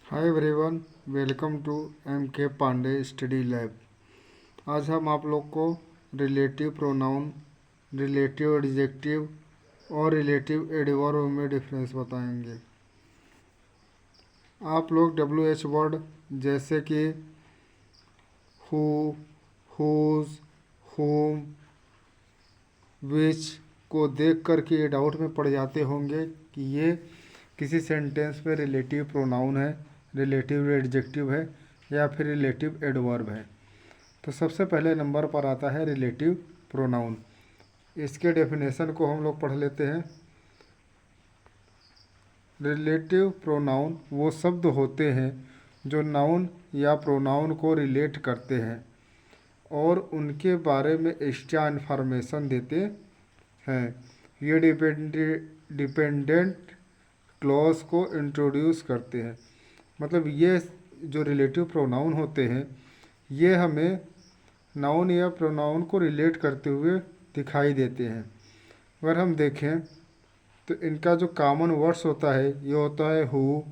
Hi everyone, welcome to M K Pandey study lab. आज हम आप लोग को रिलेटिव प्रोनाउन, रिलेटिव एडजेक्टिव और रिलेटिव एडवर्ब में डिफरेंस बताएंगे। आप लोग WH वर्ड जैसे कि हु, हुज, हुम, विच को देख कर के ये डाउट में पड़ जाते होंगे कि ये किसी सेंटेंस में रिलेटिव प्रोनाउन है, रिलेटिव एडजेक्टिव है या फिर रिलेटिव एडवर्ब है। तो सबसे पहले नंबर पर आता है रिलेटिव प्रोनाउन। इसके डेफिनेशन को हम लोग पढ़ लेते हैं। रिलेटिव प्रोनाउन वो शब्द होते हैं जो नाउन या प्रोनाउन को रिलेट करते हैं और उनके बारे में एक्स्ट्रा इन्फॉर्मेशन देते हैं। ये डिपेंडेंट क्लॉज को इंट्रोड्यूस करते हैं। मतलब ये जो रिलेटिव प्रोनाउन होते हैं ये हमें नाउन या प्रोनाउन को रिलेट करते हुए दिखाई देते हैं। अगर हम देखें तो इनका जो कॉमन वर्ड्स होता है ये होता है हु,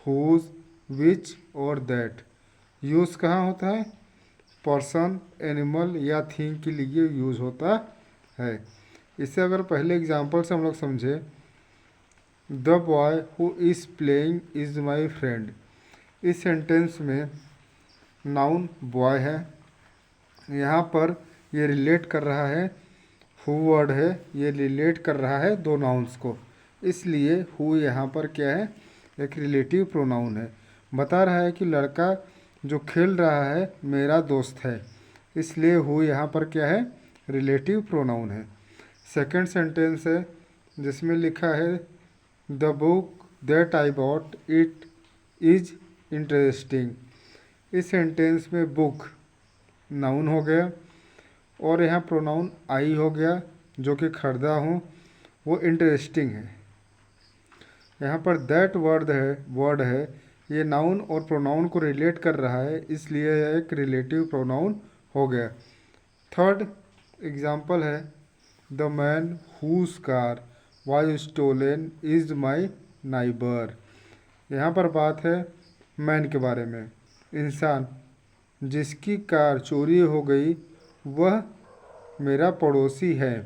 हुज, विच और दैट। यूज़ कहाँ होता है? पर्सन, एनिमल या थिंग के लिए यूज़ होता है। इससे अगर पहले एग्जांपल से हम लोग समझे, the boy who is playing is my friend. इस सेंटेंस में नाउन बॉय है, यहाँ पर ये रिलेट कर रहा है, हु वर्ड है, ये रिलेट कर रहा है दो नाउन्स को, इसलिए हु यहाँ पर क्या है? एक रिलेटिव प्रोनाउन है। बता रहा है कि लड़का जो खेल रहा है मेरा दोस्त है, इसलिए हु यहाँ पर क्या है? रिलेटिव प्रोनाउन है। सेकंड सेंटेंस है जिसमें लिखा है the book that I bought it is interesting. इस सेंटेंस में बुक नाउन हो गया और यहाँ प्रोनाउन आई हो गया जो कि खरीदा हूँ, वो इंटरेस्टिंग है। यहाँ पर दैट वर्ड है ये नाउन और प्रोनाउन को रिलेट कर रहा है, इसलिए यह एक रिलेटिव प्रोनाउन हो गया। थर्ड एग्जाम्पल है the man whose car was stolen is my neighbour. यहाँ पर बात है मैन के बारे में, इंसान जिसकी कार चोरी हो गई वह मेरा पड़ोसी है।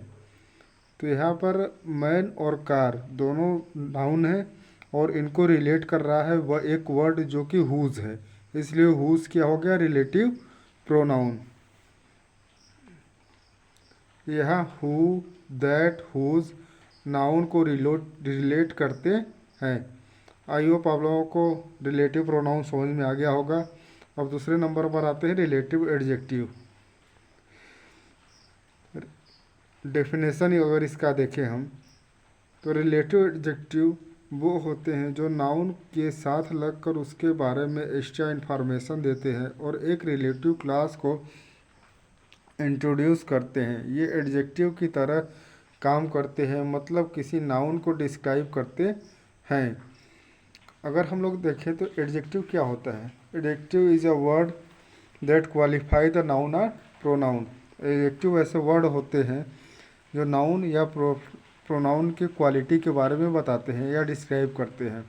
तो यहाँ पर मैन और कार दोनों नाउन है और इनको रिलेट कर रहा है वह एक वर्ड जो कि हुज है, इसलिए हुज क्या हो गया? Relative pronoun. यहाँ हु, दैट, हुज नाउन को रिलेट करते हैं। आई होप आप लोगों को रिलेटिव प्रोनाउन समझ में आ गया होगा। अब दूसरे नंबर पर आते हैं रिलेटिव एडजेक्टिव। डेफिनेशन अगर इसका देखें हम तो रिलेटिव एडजेक्टिव वो होते हैं जो नाउन के साथ लगकर उसके बारे में एक्स्ट्रा इन्फॉर्मेशन देते हैं और एक रिलेटिव क्लास को इंट्रोड्यूस करते हैं। ये एडजेक्टिव की तरह काम करते हैं, मतलब किसी नाउन को डिस्क्राइब करते हैं। अगर हम लोग देखें तो एडजेक्टिव क्या होता है? Adjective is a word that qualify the noun और प्रोनाउन। एडजेक्टिव ऐसे वर्ड होते हैं जो नाउन या प्रोनाउन की क्वालिटी के बारे में बताते हैं या डिस्क्राइब करते हैं।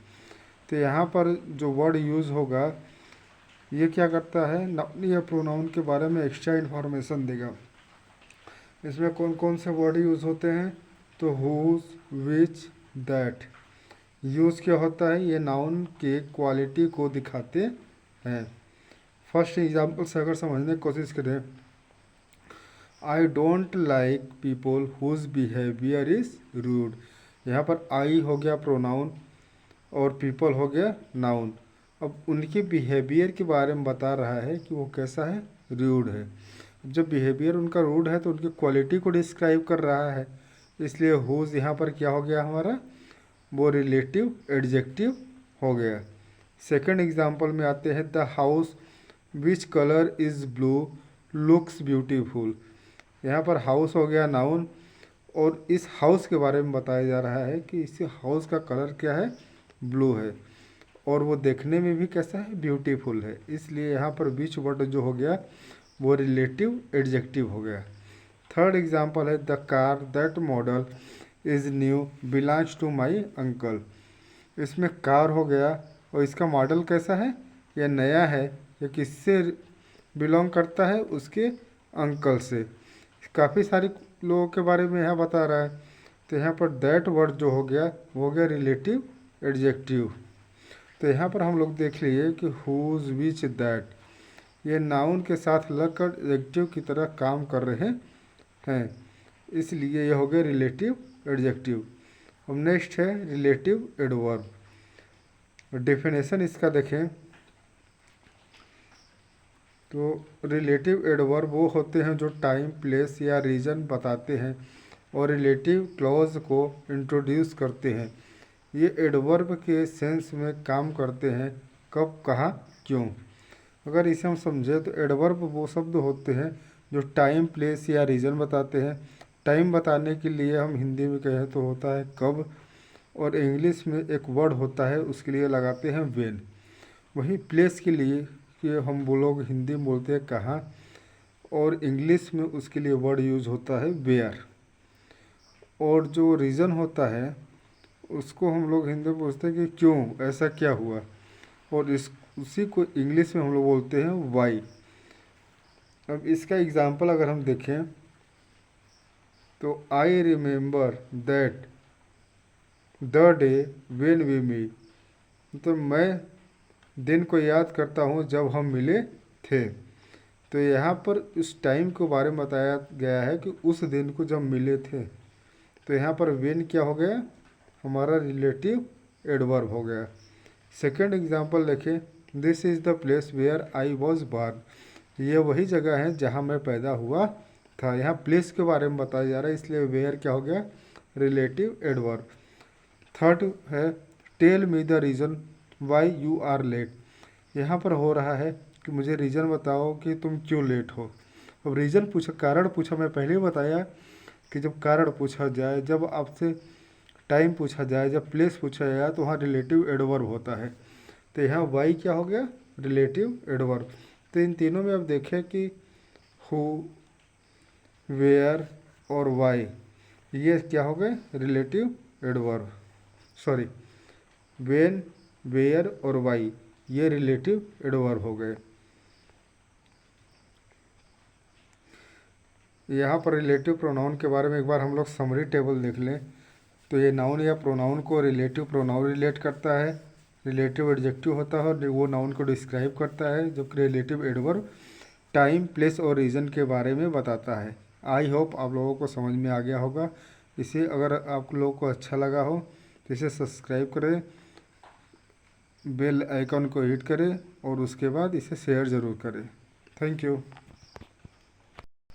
तो यहाँ पर जो वर्ड यूज़ होगा ये क्या करता है? नाउन या प्रोनाउन के बारे में एक्स्ट्रा इन्फॉर्मेशन देगा। इसमें कौन कौन से वर्ड यूज़ होते हैं? तो हुज, विच, दैट। यूज़ क्या होता है? ये नाउन के क्वालिटी को दिखाते हैं। फर्स्ट एग्जांपल से अगर समझने की कोशिश करें, I don't like people whose behaviour is rude. यहाँ पर आई हो गया प्रोनाउन और पीपल हो गया नाउन। अब उनके बिहेवियर के बारे में बता रहा है कि वो कैसा है? रूड है। अब जब बिहेवियर उनका रूड है तो उनकी क्वालिटी को डिस्क्राइब कर रहा है, इसलिए हुज यहाँ पर क्या हो गया हमारा? वो रिलेटिव एडजेक्टिव हो गया। सेकंड एग्जांपल में आते हैं the house which colour is blue looks beautiful. यहाँ पर हाउस हो गया नाउन और इस हाउस के बारे में बताया जा रहा है कि इस हाउस का कलर क्या है? ब्लू है और वो देखने में भी कैसा है? ब्यूटीफुल है, इसलिए यहाँ पर विच वर्ड जो हो गया वो रिलेटिव एडजेक्टिव हो गया। थर्ड एग्जांपल है the car that model is new belongs to my uncle. इसमें कार हो गया और इसका मॉडल कैसा है, यह नया है, ये किससे बिलोंग करता है, उसके अंकल से। काफ़ी सारे लोगों के बारे में यहाँ बता रहा है। तो यहाँ पर दैट वर्ड जो हो गया वो हो गया रिलेटिव एडजेक्टिव। तो यहाँ पर हम लोग देख लिए कि हुज, विच, दैट ये नाउन के साथ लगकर एडजेक्टिव की तरह काम कर रहे हैं, इसलिए ये हो गया रिलेटिव एडजेक्टिव। अब नेक्स्ट है रिलेटिव एडवर्ब। डेफिनेशन इसका देखें तो रिलेटिव एडवर्ब वो होते हैं जो टाइम, प्लेस या रीजन बताते हैं और रिलेटिव क्लॉज को इंट्रोड्यूस करते हैं। ये एडवर्ब के सेंस में काम करते हैं, कब, कहाँ, क्यों। अगर इसे हम समझें तो एडवर्ब वो शब्द होते हैं जो टाइम, प्लेस या रीजन बताते हैं। टाइम बताने के लिए हम हिंदी में कहें तो होता है कब, और इंग्लिश में एक वर्ड होता है उसके लिए लगाते हैं व्हेन। वहीं प्लेस के लिए कि हम वो लोग हिंदी में बोलते हैं कहाँ, और इंग्लिश में उसके लिए वर्ड यूज होता है वेयर। और जो रीज़न होता है उसको हम लोग हिंदी में पूछते हैं कि क्यों, ऐसा क्या हुआ, और उसी को इंग्लिश में हम लोग बोलते हैं वाई। अब इसका एग्जांपल अगर हम देखें तो I remember that the day when we meet, तो मैं दिन को याद करता हूँ जब हम मिले थे। तो यहाँ पर उस टाइम के बारे में बताया गया है कि उस दिन को जब मिले थे। तो यहाँ पर व्हेन क्या हो गया, हमारा रिलेटिव एडवर्ब हो गया। सेकंड एग्जांपल देखें, this is the place where I was born, ये वही जगह है जहाँ मैं पैदा हुआ था। यहाँ प्लेस के बारे में बताया जा रहा है, इसलिए वेयर क्या हो गया, रिलेटिव एडवर्ब। थर्ड है tell me the reason why you are late, यहाँ पर हो रहा है कि मुझे रीज़न बताओ कि तुम क्यों लेट हो। अब रीज़न पूछा, कारण पूछा, मैं पहले ही बताया कि जब कारण पूछा जाए, जब आपसे टाइम पूछा जाए, जब प्लेस पूछा जाए तो वहाँ रिलेटिव एडवर्ब होता है। तो यहाँ वाई क्या हो गया, रिलेटिव एडवर्ब। तो इन तीनों में अब देखें कि हु, वेयर और वाई, ये क्या हो गए, relative adverb. Sorry, when, where और वाई ये रिलेटिव एडवर्ब हो गए। यहाँ पर रिलेटिव प्रोनाउन के बारे में एक बार हम लोग समरी टेबल देख लें। तो ये नाउन या प्रोनाउन को रिलेटिव प्रोनाउन रिलेट करता है, रिलेटिव एडजेक्टिव होता है और वो नाउन को डिस्क्राइब करता है, जबकि रिलेटिव एडवर्ब टाइम, प्लेस और रीज़न के बारे में बताता है। आई होप आप लोगों को समझ में आ गया होगा। इसे अगर आप लोगों को अच्छा लगा हो तो इसे सब्सक्राइब करें, बेल आइकन को हिट करें और उसके बाद इसे शेयर ज़रूर करें। Thank you.